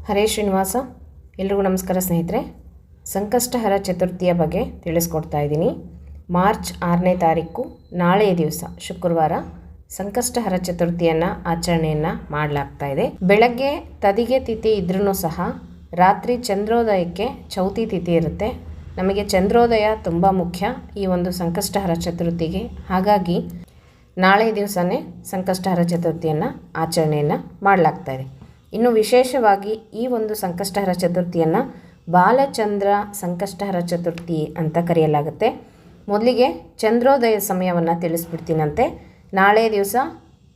ಹರೇ ಶ್ರೀನಿವಾಸ. ಎಲ್ರಿಗೂ ನಮಸ್ಕಾರ ಸ್ನೇಹಿತರೆ. ಸಂಕಷ್ಟಹರ ಚತುರ್ಥಿಯ ಬಗ್ಗೆ ತಿಳಿಸ್ಕೊಡ್ತಾ ಇದ್ದೀನಿ. ಮಾರ್ಚ್ 6ನೇ ತಾರೀಕು ನಾಳೆಯ ದಿವಸ ಶುಕ್ರವಾರ ಸಂಕಷ್ಟಹರ ಚತುರ್ಥಿಯನ್ನು ಆಚರಣೆಯನ್ನು ಮಾಡಲಾಗ್ತಾ ಇದೆ. ಬೆಳಗ್ಗೆ ತದಿಗೆ ತಿಥಿ ಇದ್ರೂ ಸಹ ರಾತ್ರಿ ಚಂದ್ರೋದಯಕ್ಕೆ ಚೌತಿ ತಿಥಿ ಇರುತ್ತೆ. ನಮಗೆ ಚಂದ್ರೋದಯ ತುಂಬ ಮುಖ್ಯ ಈ ಒಂದು ಸಂಕಷ್ಟಹರ ಚತುರ್ಥಿಗೆ. ಹಾಗಾಗಿ ನಾಳೆ ದಿವಸನೇ ಸಂಕಷ್ಟಹರ ಚತುರ್ಥಿಯನ್ನು ಆಚರಣೆಯನ್ನು ಮಾಡಲಾಗ್ತಾ ಇದೆ. ಇನ್ನು ವಿಶೇಷವಾಗಿ ಈ ಒಂದು ಸಂಕಷ್ಟಹರ ಚತುರ್ಥಿಯನ್ನು ಬಾಲಚಂದ್ರ ಸಂಕಷ್ಟಹರ ಚತುರ್ಥಿ ಅಂತ ಕರೆಯಲಾಗುತ್ತೆ. ಮೊದಲಿಗೆ ಚಂದ್ರೋದಯ ಸಮಯವನ್ನು ತಿಳಿಸ್ಬಿಡ್ತೀನಂತೆ. ನಾಳೆ ದಿವಸ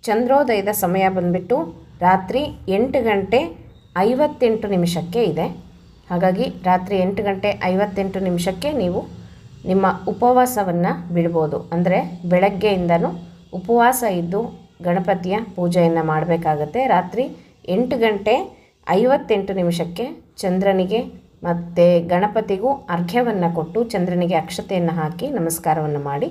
ಚಂದ್ರೋದಯದ ಸಮಯ ಬಂದುಬಿಟ್ಟು ರಾತ್ರಿ 8:58 ಇದೆ. ಹಾಗಾಗಿ ರಾತ್ರಿ 8:58 ನೀವು ನಿಮ್ಮ ಉಪವಾಸವನ್ನು ಬಿಡ್ಬೋದು. ಅಂದರೆ ಬೆಳಗ್ಗೆಯಿಂದನೂ ಉಪವಾಸ ಇದ್ದು ಗಣಪತಿಯ ಪೂಜೆಯನ್ನು ಮಾಡಬೇಕಾಗತ್ತೆ. ರಾತ್ರಿ 8:58 ಚಂದ್ರನಿಗೆ ಮತ್ತು ಗಣಪತಿಗೂ ಅರ್ಘ್ಯವನ್ನು ಕೊಟ್ಟು ಚಂದ್ರನಿಗೆ ಅಕ್ಷತೆಯನ್ನು ಹಾಕಿ ನಮಸ್ಕಾರವನ್ನು ಮಾಡಿ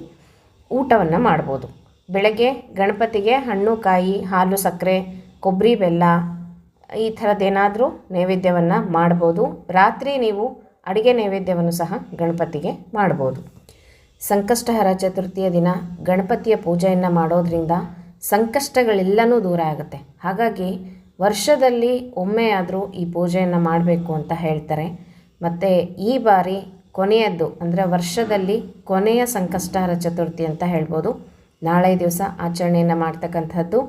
ಊಟವನ್ನು ಮಾಡ್ಬೋದು. ಬೆಳಗ್ಗೆ ಗಣಪತಿಗೆ ಹಣ್ಣು ಕಾಯಿ ಹಾಲು ಸಕ್ಕರೆ ಕೊಬ್ಬರಿ ಬೆಲ್ಲ ಈ ಥರದ್ದೇನಾದರೂ ನೈವೇದ್ಯವನ್ನು ಮಾಡ್ಬೋದು. ರಾತ್ರಿ ನೀವು ಅಡುಗೆ ನೈವೇದ್ಯವನ್ನು ಸಹ ಗಣಪತಿಗೆ ಮಾಡ್ಬೋದು. ಸಂಕಷ್ಟಹರ ಚತುರ್ಥಿಯ ದಿನ ಗಣಪತಿಯ ಪೂಜೆಯನ್ನು ಮಾಡೋದ್ರಿಂದ ಸಂಕಷ್ಟಗಳೆಲ್ಲನೂ ದೂರ ಆಗುತ್ತೆ. ಹಾಗಾಗಿ ವರ್ಷದಲ್ಲಿ ಒಮ್ಮೆ ಆದರೂ ಈ ಪೂಜೆಯನ್ನು ಮಾಡಬೇಕು ಅಂತ ಹೇಳ್ತಾರೆ. ಮತ್ತು ಈ ಬಾರಿ ಕೊನೆಯದ್ದು ಅಂದರೆ ವರ್ಷದಲ್ಲಿ ಕೊನೆಯ ಸಂಕಷ್ಟಹರ ಚತುರ್ಥಿ ಅಂತ ಹೇಳ್ಬೋದು. ನಾಳೆ ದಿವಸ ಆಚರಣೆಯನ್ನು ಮಾಡ್ತಕ್ಕಂಥದ್ದು.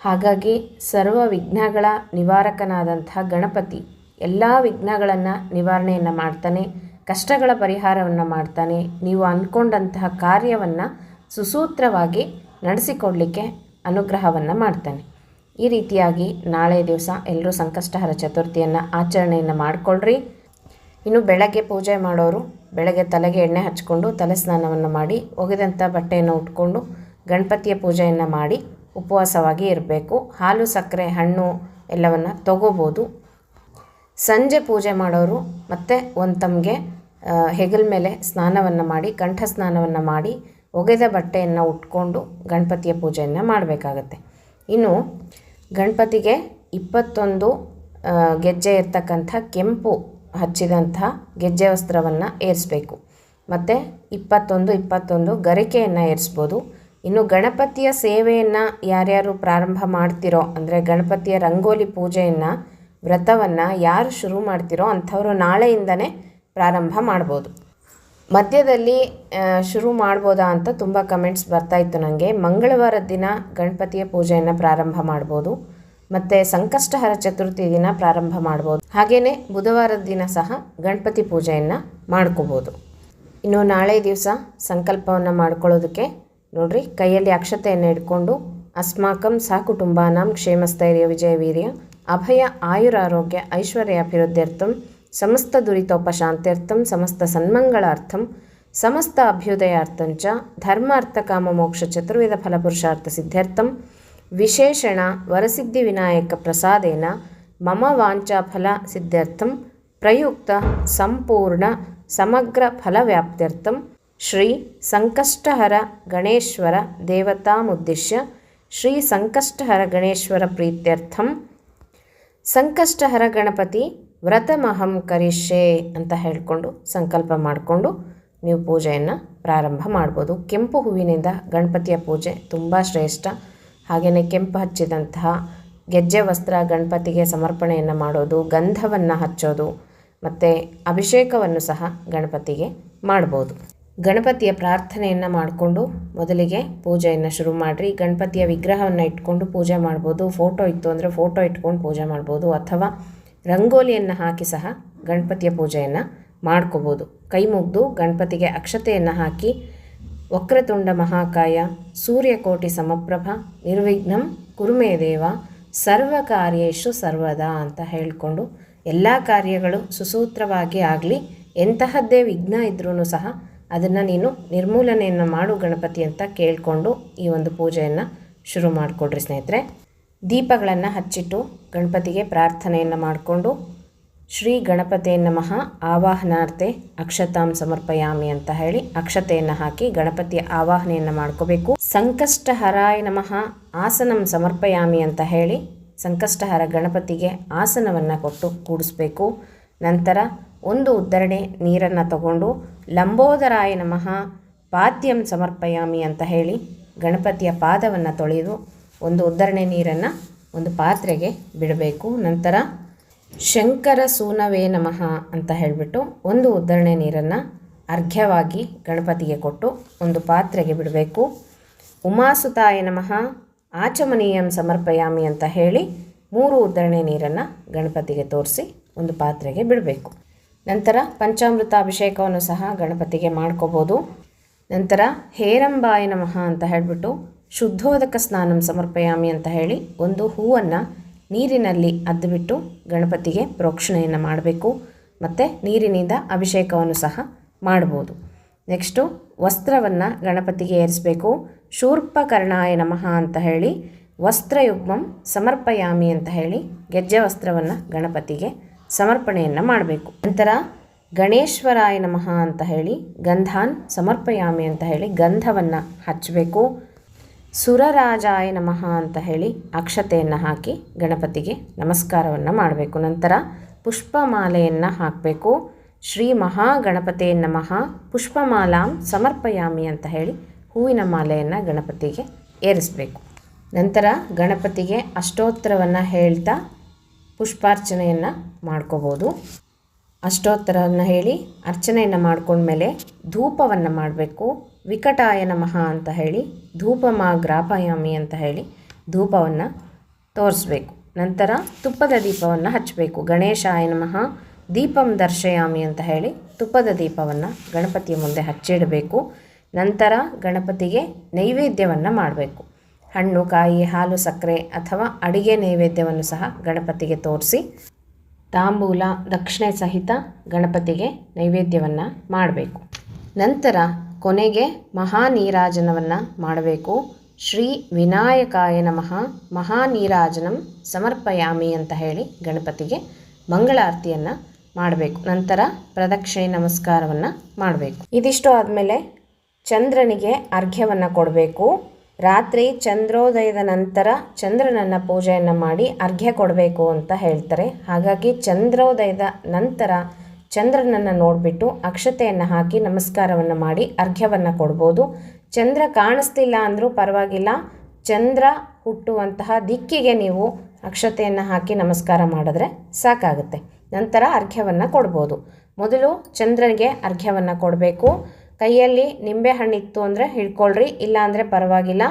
ಹಾಗಾಗಿ ಸರ್ವ ವಿಘ್ನಗಳ ನಿವಾರಕನಾದಂಥ ಗಣಪತಿ ಎಲ್ಲ ವಿಘ್ನಗಳನ್ನು ನಿವಾರಣೆಯನ್ನು ಮಾಡ್ತಾನೆ, ಕಷ್ಟಗಳ ಪರಿಹಾರವನ್ನು ಮಾಡ್ತಾನೆ. ನೀವು ಅಂದ್ಕೊಂಡಂತಹ ಕಾರ್ಯವನ್ನು ಸುಸೂತ್ರವಾಗಿ ನಡೆಸಿಕೊಡಲಿಕ್ಕೆ ಅನುಗ್ರಹವನ್ನು ಮಾಡ್ತಾನೆ. ಈ ರೀತಿಯಾಗಿ ನಾಳೆ ದಿವಸ ಎಲ್ಲರೂ ಸಂಕಷ್ಟಹರ ಚತುರ್ಥಿಯನ್ನು ಆಚರಣೆಯನ್ನು ಮಾಡಿಕೊಳ್ಳ್ರಿ. ಇನ್ನು ಬೆಳಗ್ಗೆ ಪೂಜೆ ಮಾಡೋರು ಬೆಳಗ್ಗೆ ತಲೆಗೆ ಎಣ್ಣೆ ಹಚ್ಕೊಂಡು ತಲೆ ಸ್ನಾನವನ್ನು ಮಾಡಿ ಒಗೆದಂಥ ಬಟ್ಟೆಯನ್ನು ಉಟ್ಕೊಂಡು ಗಣಪತಿಯ ಪೂಜೆಯನ್ನು ಮಾಡಿ ಉಪವಾಸವಾಗಿ ಇರಬೇಕು. ಹಾಲು ಸಕ್ಕರೆ ಹಣ್ಣು ಎಲ್ಲವನ್ನು ತಗೋಬೋದು. ಸಂಜೆ ಪೂಜೆ ಮಾಡೋರು ಮತ್ತು ಒಂದು ತಮಗೆ ಹೆಗಲ ಮೇಲೆ ಸ್ನಾನವನ್ನು ಮಾಡಿ ಕಂಠ ಸ್ನಾನವನ್ನು ಮಾಡಿ ಒಗೆದ ಬಟ್ಟೆಯನ್ನು ಉಟ್ಕೊಂಡು ಗಣಪತಿಯ ಪೂಜೆಯನ್ನು ಮಾಡಬೇಕಾಗತ್ತೆ. ಇನ್ನು ಗಣಪತಿಗೆ 21 ಗೆಜ್ಜೆ ಇರ್ತಕ್ಕಂಥ ಕೆಂಪು ಹಚ್ಚಿದಂಥ ಗೆಜ್ಜೆ ವಸ್ತ್ರವನ್ನು ಏರಿಸಬೇಕು. ಮತ್ತು 21 ಗರಿಕೆಯನ್ನು ಏರಿಸ್ಬೋದು. ಇನ್ನು ಗಣಪತಿಯ ಸೇವೆಯನ್ನು ಯಾರ್ಯಾರು ಪ್ರಾರಂಭ ಮಾಡ್ತಿರೋ ಅಂದರೆ ಗಣಪತಿಯ ರಂಗೋಲಿ ಪೂಜೆಯನ್ನು ವ್ರತವನ್ನು ಯಾರು ಶುರು ಮಾಡ್ತಿರೋ ಅಂಥವರು ನಾಳೆಯಿಂದನೇ ಪ್ರಾರಂಭ ಮಾಡ್ಬೋದು. ಮಧ್ಯದಲ್ಲಿ ಶುರು ಮಾಡ್ಬೋದಾ ಅಂತ ತುಂಬ ಕಮೆಂಟ್ಸ್ ಬರ್ತಾಯಿತ್ತು ನನಗೆ. ಮಂಗಳವಾರದ ದಿನ ಗಣಪತಿಯ ಪೂಜೆಯನ್ನು ಪ್ರಾರಂಭ ಮಾಡ್ಬೋದು ಮತ್ತು ಸಂಕಷ್ಟಹರ ಚತುರ್ಥಿ ದಿನ ಪ್ರಾರಂಭ ಮಾಡ್ಬೋದು. ಹಾಗೆಯೇ ಬುಧವಾರದ ದಿನ ಸಹ ಗಣಪತಿ ಪೂಜೆಯನ್ನು ಮಾಡ್ಕೋಬೋದು. ಇನ್ನು ನಾಳೆ ದಿವಸ ಸಂಕಲ್ಪವನ್ನು ಮಾಡ್ಕೊಳ್ಳೋದಕ್ಕೆ ನೋಡ್ರಿ, ಕೈಯಲ್ಲಿ ಅಕ್ಷತೆಯನ್ನು ಇಟ್ಕೊಂಡು ಅಸ್ಮಾಕಂ ಸಹಕುಟುಂಬಾನಾಂ ಕ್ಷೇಮಸ್ಥೈರ್ಯ ವಿಜಯವೀರ್ಯ ಅಭಯ ಆಯುರಾರೋಗ್ಯ ಐಶ್ವರ್ಯ ಅಭಿವೃದ್ಧ್ಯರ್ಥಂ ಸಮಸ್ತ ದುರಿತೋಪಶಾಂತ್ಯರ್ಥಂ ಸಮಸ್ತ ಸನ್ಮಂಗಳಾರ್ಥಂ ಸಮಸ್ತ ಅಭ್ಯುದಯಾರ್ಥಂಚ ಧರ್ಮಾರ್ಥ ಕಾಮ ಮೋಕ್ಷ ಚತುರ್ವಿಧ ಫಲಪುರುಷಾರ್ಥ ಸಿದ್ಧಾರ್ಥಂ ವಿಶೇಷಣ ವರಸಿದ್ಧಿ ವಿನಾಯಕ ಪ್ರಸಾದೇನ ಮಮ ವಾಂಛಾ ಫಲ ಸಿದ್ಧಾರ್ಥಂ ಪ್ರಯುಕ್ತ ಸಂಪೂರ್ಣ ಸಮಗ್ರ ಫಲವ್ಯಾಪ್ತ್ಯರ್ಥಂ ಶ್ರೀ ಸಂಕಷ್ಟಹರ ಗಣೇಶ್ವರ ದೇವತಾಮುದ್ದೇಶ್ಯ ಶ್ರೀ ಸಂಕಷ್ಟಹರ ಗಣೇಶ್ವರ ಪ್ರೀತ್ಯರ್ಥಂ ಸಂಕಷ್ಟಹರ ಗಣಪತಿ ವ್ರತಮಹಂ ಕರಿಷ್ಯೆ ಅಂತ ಹೇಳಿಕೊಂಡು ಸಂಕಲ್ಪ ಮಾಡಿಕೊಂಡು ನೀವು ಪೂಜೆಯನ್ನು ಪ್ರಾರಂಭ ಮಾಡ್ಬೋದು. ಕೆಂಪು ಹೂವಿನಿಂದ ಗಣಪತಿಯ ಪೂಜೆ ತುಂಬ ಶ್ರೇಷ್ಠ. ಹಾಗೆಯೇ ಕೆಂಪು ಹಚ್ಚಿದಂತಹ ಗೆಜ್ಜೆ ವಸ್ತ್ರ ಗಣಪತಿಗೆ ಸಮರ್ಪಣೆಯನ್ನು ಮಾಡೋದು, ಗಂಧವನ್ನು ಹಚ್ಚೋದು ಮತ್ತು ಅಭಿಷೇಕವನ್ನು ಸಹ ಗಣಪತಿಗೆ ಮಾಡ್ಬೋದು. ಗಣಪತಿಯ ಪ್ರಾರ್ಥನೆಯನ್ನು ಮಾಡಿಕೊಂಡು ಮೊದಲಿಗೆ ಪೂಜೆಯನ್ನು ಶುರು ಮಾಡಿರಿ. ಗಣಪತಿಯ ವಿಗ್ರಹವನ್ನು ಇಟ್ಕೊಂಡು ಪೂಜೆ ಮಾಡ್ಬೋದು. ಫೋಟೋ ಇತ್ತು ಅಂದರೆ ಫೋಟೋ ಇಟ್ಕೊಂಡು ಪೂಜೆ ಮಾಡ್ಬೋದು. ಅಥವಾ ರಂಗೋಲಿಯನ್ನು ಹಾಕಿ ಸಹ ಗಣಪತಿಯ ಪೂಜೆಯನ್ನು ಮಾಡ್ಕೋಬೋದು. ಕೈ ಮುಗಿದು ಗಣಪತಿಗೆ ಅಕ್ಷತೆಯನ್ನು ಹಾಕಿ ವಕ್ರತುಂಡ ಮಹಾಕಾಯ ಸೂರ್ಯಕೋಟಿ ಸಮಪ್ರಭ ನಿರ್ವಿಘ್ನಂ ಕುರುಮೇ ದೇವ ಸರ್ವ ಕಾರ್ಯೇಷು ಸರ್ವದಾ ಅಂತ ಹೇಳಿಕೊಂಡು ಎಲ್ಲ ಕಾರ್ಯಗಳು ಸುಸೂತ್ರವಾಗಿ ಆಗಲಿ, ಎಂತಹದ್ದೇ ವಿಘ್ನ ಇದ್ರೂ ಸಹ ಅದನ್ನು ನೀನು ನಿರ್ಮೂಲನೆಯನ್ನು ಮಾಡು ಗಣಪತಿ ಅಂತ ಕೇಳಿಕೊಂಡು ಈ ಒಂದು ಪೂಜೆಯನ್ನು ಶುರು ಮಾಡಿಕೊಡ್ರಿ ಸ್ನೇಹಿತರೆ. ದೀಪಗಳನ್ನು ಹಚ್ಚಿಟ್ಟು ಗಣಪತಿಗೆ ಪ್ರಾರ್ಥನೆಯನ್ನು ಮಾಡಿಕೊಂಡು ಶ್ರೀ ಗಣಪತೇ ನಮಃ ಆವಾಹನಾರ್ತೆ ಅಕ್ಷತಾಂ ಸಮರ್ಪಯಾಮಿ ಅಂತ ಹೇಳಿ ಅಕ್ಷತೆಯನ್ನು ಹಾಕಿ ಗಣಪತಿಯ ಆವಾಹನೆಯನ್ನು ಮಾಡ್ಕೋಬೇಕು. ಸಂಕಷ್ಟಹರಾಯ ನಮಃ ಆಸನಂ ಸಮರ್ಪಯಾಮಿ ಅಂತ ಹೇಳಿ ಸಂಕಷ್ಟಹರ ಗಣಪತಿಗೆ ಆಸನವನ್ನು ಕೊಟ್ಟು ಕೂಡಿಸ್ಬೇಕು. ನಂತರ ಒಂದು ಉದ್ದರಣೆ ನೀರನ್ನು ತಗೊಂಡು ಲಂಬೋದರಾಯ ನಮಃ ಪಾದ್ಯಂ ಸಮರ್ಪಯಾಮಿ ಅಂತ ಹೇಳಿ ಗಣಪತಿಯ ಪಾದವನ್ನು ತೊಳೆದು ಒಂದು ಉದ್ದರಣೆ ನೀರನ್ನು ಒಂದು ಪಾತ್ರೆಗೆ ಬಿಡಬೇಕು. ನಂತರ ಶಂಕರ ಸೂನವೇ ನಮಃ ಅಂತ ಹೇಳಿಬಿಟ್ಟು ಒಂದು ಉದ್ದರಣೆ ನೀರನ್ನು ಅರ್ಘ್ಯವಾಗಿ ಗಣಪತಿಗೆ ಕೊಟ್ಟು ಒಂದು ಪಾತ್ರೆಗೆ ಬಿಡಬೇಕು. ಉಮಾಸುತಾಯ ನಮಃ ಆಚಮನೀಯಂ ಸಮರ್ಪಯಾಮಿ ಅಂತ ಹೇಳಿ 3 ಉದ್ದರಣೆ ನೀರನ್ನು ಗಣಪತಿಗೆ ತೋರಿಸಿ ಒಂದು ಪಾತ್ರೆಗೆ ಬಿಡಬೇಕು. ನಂತರ ಪಂಚಾಮೃತ ಅಭಿಷೇಕವನ್ನು ಸಹ ಗಣಪತಿಗೆ ಮಾಡ್ಕೋಬೋದು. ನಂತರ ಹೇರಂಬಾಯ ನಮಃ ಅಂತ ಹೇಳಿಬಿಟ್ಟು ಶುದ್ಧೋದಕ ಸ್ನಾನಂ ಸಮರ್ಪಯಾಮಿ ಅಂತ ಹೇಳಿ ಒಂದು ಹೂವನ್ನು ನೀರಿನಲ್ಲಿ ಅದ್ದುಬಿಟ್ಟು ಗಣಪತಿಗೆ ಪ್ರೋಕ್ಷಣೆಯನ್ನು ಮಾಡಬೇಕು. ಮತ್ತು ನೀರಿನಿಂದ ಅಭಿಷೇಕವನ್ನು ಸಹ ಮಾಡ್ಬೋದು. ನೆಕ್ಸ್ಟು ವಸ್ತ್ರವನ್ನು ಗಣಪತಿಗೆ ಏರಿಸಬೇಕು. ಶೂರ್ಪಕರ್ಣಾಯ ನಮಃ ಅಂತ ಹೇಳಿ ವಸ್ತ್ರಯುಗ್ಮಂ ಸಮರ್ಪಯಾಮಿ ಅಂತ ಹೇಳಿ ಗೆಜ್ಜೆ ವಸ್ತ್ರವನ್ನು ಗಣಪತಿಗೆ ಸಮರ್ಪಣೆಯನ್ನು ಮಾಡಬೇಕು. ನಂತರ ಗಣೇಶ್ವರಾಯ ನಮಃ ಅಂತ ಹೇಳಿ ಗಂಧಾನ್ ಸಮರ್ಪಯಾಮಿ ಅಂತ ಹೇಳಿ ಗಂಧವನ್ನು ಹಚ್ಚಬೇಕು. ಸುರರಾಜಾಯ ನಮಃ ಅಂತ ಹೇಳಿ ಅಕ್ಷತೆಯನ್ನು ಹಾಕಿ ಗಣಪತಿಗೆ ನಮಸ್ಕಾರವನ್ನು ಮಾಡಬೇಕು. ನಂತರ ಪುಷ್ಪಮಾಲೆಯನ್ನು ಹಾಕಬೇಕು. ಶ್ರೀ ಮಹಾಗಣಪತೇ ನಮಃ ಪುಷ್ಪಮಾಲಾಂ ಸಮರ್ಪಯಾಮಿ ಅಂತ ಹೇಳಿ ಹೂವಿನ ಮಾಲೆಯನ್ನು ಗಣಪತಿಗೆ ಏರಿಸಬೇಕು. ನಂತರ ಗಣಪತಿಗೆ ಅಷ್ಟೋತ್ತರವನ್ನು ಹೇಳ್ತಾ ಪುಷ್ಪಾರ್ಚನೆಯನ್ನು ಮಾಡ್ಕೋಬೋದು. ಅಷ್ಟೋತ್ತರವನ್ನು ಹೇಳಿ ಅರ್ಚನೆಯನ್ನು ಮಾಡ್ಕೊಂಡ್ಮೇಲೆ ಧೂಪವನ್ನು ಮಾಡಬೇಕು. ವಿಕಟಾಯ ನಮಃ ಅಂತ ಹೇಳಿ ಧೂಪಮಾಗ್ರಾಪಯಾಮಿ ಅಂತ ಹೇಳಿ ಧೂಪವನ್ನು ತೋರಿಸ್ಬೇಕು. ನಂತರ ತುಪ್ಪದ ದೀಪವನ್ನು ಹಚ್ಚಬೇಕು. ಗಣೇಶಾಯ ನಮಃ ದೀಪಂ ದರ್ಶಯಾಮಿ ಅಂತ ಹೇಳಿ ತುಪ್ಪದ ದೀಪವನ್ನು ಗಣಪತಿಯ ಮುಂದೆ ಹಚ್ಚಿಡಬೇಕು. ನಂತರ ಗಣಪತಿಗೆ ನೈವೇದ್ಯವನ್ನು ಮಾಡಬೇಕು. ಹಣ್ಣು, ಕಾಯಿ, ಹಾಲು, ಸಕ್ಕರೆ ಅಥವಾ ಅಡಿಗೆ ನೈವೇದ್ಯವನ್ನು ಸಹ ಗಣಪತಿಗೆ ತೋರಿಸಿ ತಾಂಬೂಲ ದಕ್ಷಿಣೆ ಸಹಿತ ಗಣಪತಿಗೆ ನೈವೇದ್ಯವನ್ನು ಮಾಡಬೇಕು. ನಂತರ ಕೊನೆಗೆ ಮಹಾನೀರಾಜನವನ್ನು ಮಾಡಬೇಕು. ಶ್ರೀ ವಿನಾಯಕಾಯ ನಮಃ ಮಹಾನೀರಾಜನಂ ಸಮರ್ಪಯಾಮಿ ಅಂತ ಹೇಳಿ ಗಣಪತಿಗೆ ಮಂಗಳಾರತಿಯನ್ನು ಮಾಡಬೇಕು. ನಂತರ ಪ್ರದಕ್ಷಿಣೆ ನಮಸ್ಕಾರವನ್ನು ಮಾಡಬೇಕು. ಇದಿಷ್ಟು ಆದಮೇಲೆ ಚಂದ್ರನಿಗೆ ಅರ್ಘ್ಯವನ್ನು ಕೊಡಬೇಕು. ರಾತ್ರಿ ಚಂದ್ರೋದಯದ ನಂತರ ಚಂದ್ರನನ್ನು ಪೂಜೆಯನ್ನು ಮಾಡಿ ಅರ್ಘ್ಯ ಕೊಡಬೇಕು ಅಂತ ಹೇಳ್ತಾರೆ. ಹಾಗಾಗಿ ಚಂದ್ರೋದಯದ ನಂತರ ಚಂದ್ರನನ್ನು ನೋಡಿಬಿಟ್ಟು ಅಕ್ಷತೆಯನ್ನು ಹಾಕಿ ನಮಸ್ಕಾರವನ್ನು ಮಾಡಿ ಅರ್ಘ್ಯವನ್ನು ಕೊಡ್ಬೋದು. ಚಂದ್ರ ಕಾಣಿಸ್ತಿಲ್ಲ ಅಂದರೂ ಪರವಾಗಿಲ್ಲ, ಚಂದ್ರ ಹುಟ್ಟುವಂತಹ ದಿಕ್ಕಿಗೆ ನೀವು ಅಕ್ಷತೆಯನ್ನು ಹಾಕಿ ನಮಸ್ಕಾರ ಮಾಡಿದ್ರೆ ಸಾಕಾಗುತ್ತೆ. ನಂತರ ಅರ್ಘ್ಯವನ್ನು ಕೊಡ್ಬೋದು. ಮೊದಲು ಚಂದ್ರನಿಗೆ ಅರ್ಘ್ಯವನ್ನು ಕೊಡಬೇಕು. ಕೈಯಲ್ಲಿ ನಿಂಬೆಹಣ್ಣು ಇತ್ತು ಅಂದರೆ ಹಿಡ್ಕೊಳ್ರಿ, ಇಲ್ಲ ಅಂದರೆ ಪರವಾಗಿಲ್ಲ.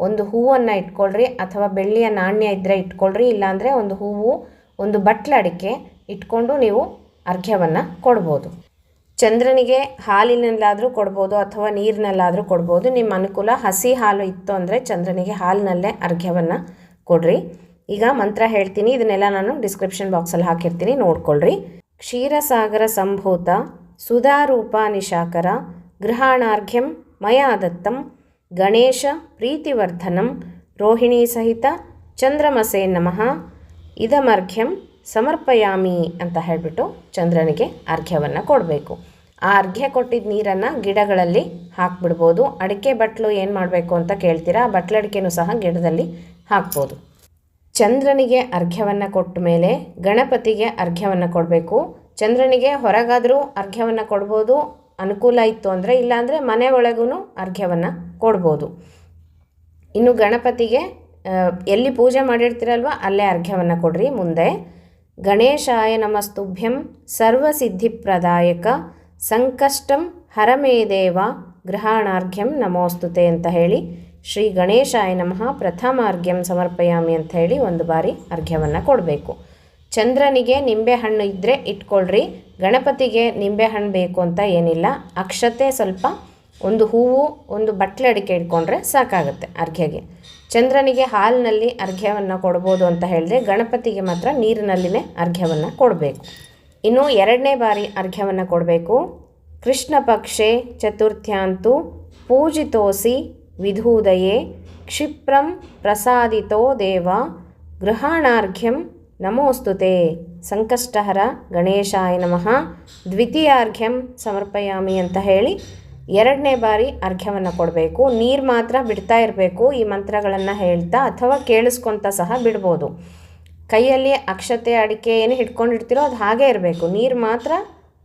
ಒಂದು ಹೂವನ್ನು ಇಟ್ಕೊಳ್ರಿ ಅಥವಾ ಬೆಳ್ಳಿಯ ನಾಣ್ಯ ಇದ್ದರೆ ಇಟ್ಕೊಳ್ರಿ, ಇಲ್ಲಾಂದರೆ ಒಂದು ಹೂವು, ಒಂದು ಬಟ್ಲಡಿಕೆ ಇಟ್ಕೊಂಡು ನೀವು ಅರ್ಘ್ಯವನ್ನು ಕೊಡ್ಬೋದು. ಚಂದ್ರನಿಗೆ ಹಾಲಿನಲ್ಲಾದರೂ ಕೊಡ್ಬೋದು ಅಥವಾ ನೀರಿನಲ್ಲಾದರೂ ಕೊಡ್ಬೋದು. ನಿಮ್ಮ ಅನುಕೂಲ. ಹಸಿ ಹಾಲು ಇತ್ತು ಅಂದರೆ ಚಂದ್ರನಿಗೆ ಹಾಲಿನಲ್ಲೇ ಅರ್ಘ್ಯವನ್ನು ಕೊಡ್ರಿ. ಈಗ ಮಂತ್ರ ಹೇಳ್ತೀನಿ, ಇದನ್ನೆಲ್ಲ ನಾನು ಡಿಸ್ಕ್ರಿಪ್ಷನ್ ಬಾಕ್ಸಲ್ಲಿ ಹಾಕಿರ್ತೀನಿ, ನೋಡ್ಕೊಳ್ರಿ. ಕ್ಷೀರಸಾಗರ ಸಂಭೂತ ಸುಧಾರೂಪ ನಿಶಾಕರ ಗೃಹಾಣಾರ್ಘ್ಯಂ ಮಯಾ ದತ್ತಂ ಗಣೇಶ ಪ್ರೀತಿವರ್ಧನಂ ರೋಹಿಣಿ ಸಹಿತ ಚಂದ್ರಮಸೇ ನಮಃ ಇದಮರ್ಘ್ಯಂ ಸಮರ್ಪಯಾಮಿ ಅಂತ ಹೇಳಿಬಿಟ್ಟು ಚಂದ್ರನಿಗೆ ಅರ್ಘ್ಯವನ್ನು ಕೊಡಬೇಕು. ಆ ಅರ್ಘ್ಯ ಕೊಟ್ಟಿದ್ದ ನೀರನ್ನು ಗಿಡಗಳಲ್ಲಿ ಹಾಕ್ಬಿಡ್ಬೋದು. ಅಡಿಕೆ ಬಟ್ಲು ಏನು ಮಾಡಬೇಕು ಅಂತ ಕೇಳ್ತೀರಾ, ಬಟ್ಲಡಿಕೆನೂ ಸಹ ಗಿಡದಲ್ಲಿ ಹಾಕ್ಬೋದು. ಚಂದ್ರನಿಗೆ ಅರ್ಘ್ಯವನ್ನು ಕೊಟ್ಟ ಮೇಲೆ ಗಣಪತಿಗೆ ಅರ್ಘ್ಯವನ್ನು ಕೊಡಬೇಕು. ಚಂದ್ರನಿಗೆ ಹೊರಗಾದರೂ ಅರ್ಘ್ಯವನ್ನು ಕೊಡ್ಬೋದು, ಅನುಕೂಲ ಇತ್ತು ಅಂದರೆ. ಇಲ್ಲಾಂದರೆ ಮನೆ ಒಳಗೂ ಅರ್ಘ್ಯವನ್ನು ಕೊಡ್ಬೋದು. ಇನ್ನು ಗಣಪತಿಗೆ ಎಲ್ಲಿ ಪೂಜೆ ಮಾಡಿರ್ತೀರಲ್ವ ಅಲ್ಲೇ ಅರ್ಘ್ಯವನ್ನು ಕೊಡ್ರಿ. ಮುಂದೆ ಗಣೇಶಾಯ ನಮಸ್ತುಭ್ಯಂ ಸರ್ವಸಿದ್ಧಿಪ್ರದಾಯಕ ಸಂಕಷ್ಟಂ ಹರಮೇ ದೇವ ಗೃಹಾಣಾರ್ಘ್ಯಂ ನಮೋಸ್ತುತೆ ಅಂತ ಹೇಳಿ ಶ್ರೀ ಗಣೇಶಾಯ ನಮಃ ಪ್ರಥಮಾರ್ಘ್ಯಂ ಸಮರ್ಪಯಾಮಿ ಅಂತ ಹೇಳಿ ಒಂದು ಬಾರಿ ಅರ್ಘ್ಯವನ್ನು ಕೊಡಬೇಕು. ಚಂದ್ರನಿಗೆ ನಿಂಬೆಹಣ್ಣು ಇದ್ದರೆ ಇಟ್ಕೊಳ್ರಿ. ಗಣಪತಿಗೆ ನಿಂಬೆಹಣ್ಣು ಬೇಕು ಅಂತ ಏನಿಲ್ಲ. ಅಕ್ಷತೆ ಸ್ವಲ್ಪ, ಒಂದು ಹೂವು, ಒಂದು ಬಟ್ಲೆ ಅಡಿಕೆ ಇಟ್ಕೊಂಡ್ರೆ ಸಾಕಾಗುತ್ತೆ ಅರ್ಘ್ಯಗೆ. ಚಂದ್ರನಿಗೆ ಹಾಲಿನಲ್ಲಿ ಅರ್ಘ್ಯವನ್ನು ಕೊಡ್ಬೋದು ಅಂತ ಹೇಳಿದ್ರೆ, ಗಣಪತಿಗೆ ಮಾತ್ರ ನೀರಿನಲ್ಲಿನೇ ಅರ್ಘ್ಯವನ್ನು ಕೊಡಬೇಕು. ಇನ್ನು 2ನೇ ಬಾರಿ ಅರ್ಘ್ಯವನ್ನು ಕೊಡಬೇಕು. ಕೃಷ್ಣ ಪಕ್ಷೆ ಚತುರ್ಥ್ಯಾಂತು ಪೂಜಿತೋಸಿ ವಿಧೂದಯೇ ಕ್ಷಿಪ್ರಂ ಪ್ರಸಾದಿತೋ ದೇವ ಗೃಹಾಣಾರ್ಘ್ಯಂ ನಮೋಸ್ತುತೆ ಸಂಕಷ್ಟಹರ ಗಣೇಶಾಯ ನಮಃ ದ್ವಿತೀಯಾರ್ಘ್ಯಂ ಸಮರ್ಪಯಾಮಿ ಅಂತ ಹೇಳಿ 2ನೇ ಬಾರಿ ಅರ್ಘ್ಯವನ್ನು ಕೊಡಬೇಕು. ನೀರು ಮಾತ್ರ ಬಿಡ್ತಾ ಇರಬೇಕು. ಈ ಮಂತ್ರಗಳನ್ನು ಹೇಳ್ತಾ ಅಥವಾ ಕೇಳಿಸ್ಕೊತ ಸಹ ಬಿಡ್ಬೋದು. ಕೈಯಲ್ಲಿ ಅಕ್ಷತೆ ಅಡಿಕೆ ಏನು ಹಿಡ್ಕೊಂಡಿರ್ತೀರೋ ಅದು ಹಾಗೇ ಇರಬೇಕು, ನೀರು ಮಾತ್ರ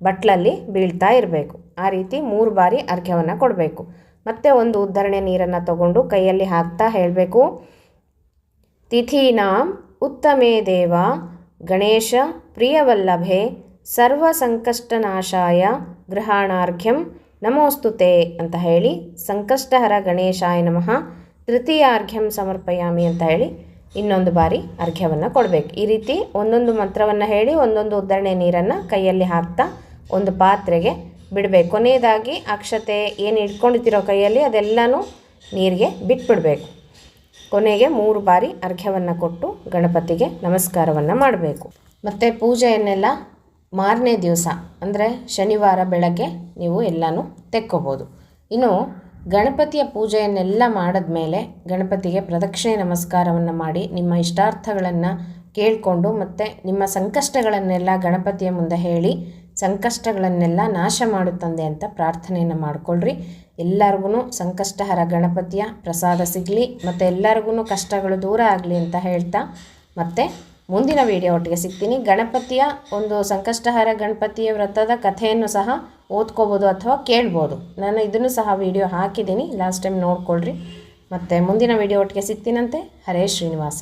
ಬಟ್ಲಲ್ಲಿ ಬೀಳ್ತಾ ಇರಬೇಕು. ಆ ರೀತಿ 3 ಬಾರಿ ಅರ್ಘ್ಯವನ್ನು ಕೊಡಬೇಕು. ಮತ್ತೆ ಒಂದು ಉದ್ಧರಣೆ ನೀರನ್ನು ತಗೊಂಡು ಕೈಯಲ್ಲಿ ಹಾಕ್ತಾ ಹೇಳಬೇಕು, ತಿಥೀನಾಂ ಉತ್ತಮೇ ದೇವ ಗಣೇಶ ಪ್ರಿಯವಲ್ಲಭೆ ಸರ್ವ ಸಂಕಷ್ಟನಾಶಾಯ ಗೃಹಾಣಾರ್ಘ್ಯಂ ನಮೋಸ್ತುತೆ ಅಂತ ಹೇಳಿ ಸಂಕಷ್ಟಹರ ಗಣೇಶಾಯ ನಮಃ ತೃತೀಯಾರ್ಘ್ಯಂ ಸಮರ್ಪಯಾಮಿ ಅಂತ ಹೇಳಿ ಇನ್ನೊಂದು ಬಾರಿ ಅರ್ಘ್ಯವನ್ನು ಕೊಡಬೇಕು. ಈ ರೀತಿ ಒಂದೊಂದು ಮಂತ್ರವನ್ನು ಹೇಳಿ ಒಂದೊಂದು ಉದ್ಧರಣೆ ನೀರನ್ನು ಕೈಯಲ್ಲಿ ಹಾಕ್ತಾ ಒಂದು ಪಾತ್ರೆಗೆ ಬಿಡಬೇಕು. ಕೊನೆಯದಾಗಿ ಅಕ್ಷತೆ ಏನು ಇಟ್ಕೊಂಡಿರ್ತೀರೋ ಕೈಯಲ್ಲಿ ಅದೆಲ್ಲನೂ ನೀರಿಗೆ ಬಿಟ್ಬಿಡಬೇಕು. ಕೊನೆಗೆ 3 ಬಾರಿ ಅರ್ಘ್ಯವನ್ನು ಕೊಟ್ಟು ಗಣಪತಿಗೆ ನಮಸ್ಕಾರವನ್ನು ಮಾಡಬೇಕು. ಮತ್ತು ಪೂಜೆಯನ್ನೆಲ್ಲ ಮಾರನೇ ದಿವಸ ಅಂದರೆ ಶನಿವಾರ ಬೆಳಗ್ಗೆ ನೀವು ಎಲ್ಲನೂ ತೆಕ್ಕೋಬೋದು. ಇನ್ನು ಗಣಪತಿಯ ಪೂಜೆಯನ್ನೆಲ್ಲ ಮಾಡಿದ್ಮೇಲೆ ಗಣಪತಿಗೆ ಪ್ರದಕ್ಷಿಣೆ ನಮಸ್ಕಾರವನ್ನು ಮಾಡಿ ನಿಮ್ಮ ಇಷ್ಟಾರ್ಥಗಳನ್ನು ಕೇಳಿಕೊಂಡು ಮತ್ತು ನಿಮ್ಮ ಸಂಕಷ್ಟಗಳನ್ನೆಲ್ಲ ಗಣಪತಿಯ ಮುಂದೆ ಹೇಳಿ ಸಂಕಷ್ಟಗಳನ್ನೆಲ್ಲ ನಾಶ ಮಾಡು ತಂದೆ ಅಂತ ಪ್ರಾರ್ಥನೆಯನ್ನು ಮಾಡಿಕೊಳ್ಳ್ರಿ. ಎಲ್ಲರಿಗೂ ಸಂಕಷ್ಟಹರ ಗಣಪತಿಯ ಪ್ರಸಾದ ಸಿಗಲಿ ಮತ್ತು ಎಲ್ಲರಿಗೂ ಕಷ್ಟಗಳು ದೂರ ಆಗಲಿ ಅಂತ ಹೇಳ್ತಾ ಮತ್ತೆ ಮುಂದಿನ ವಿಡಿಯೋ ಒಟ್ಟಿಗೆ ಸಿಗ್ತೀನಿ. ಗಣಪತಿಯ ಒಂದು ಸಂಕಷ್ಟಹರ ಗಣಪತಿಯ ವ್ರತದ ಕಥೆಯನ್ನು ಸಹ ಓದ್ಕೋಬೋದು ಅಥವಾ ಕೇಳ್ಬೋದು. ನಾನು ಇದನ್ನು ಸಹ ವಿಡಿಯೋ ಹಾಕಿದ್ದೀನಿ, ಲಾಸ್ಟ್ ಟೈಮ್ ನೋಡ್ಕೊಳ್ರಿ. ಮತ್ತು ಮುಂದಿನ ವಿಡಿಯೋ ಒಟ್ಟಿಗೆ ಸಿಗ್ತೀನಂತೆ. ಹರೇ ಶ್ರೀನಿವಾಸ.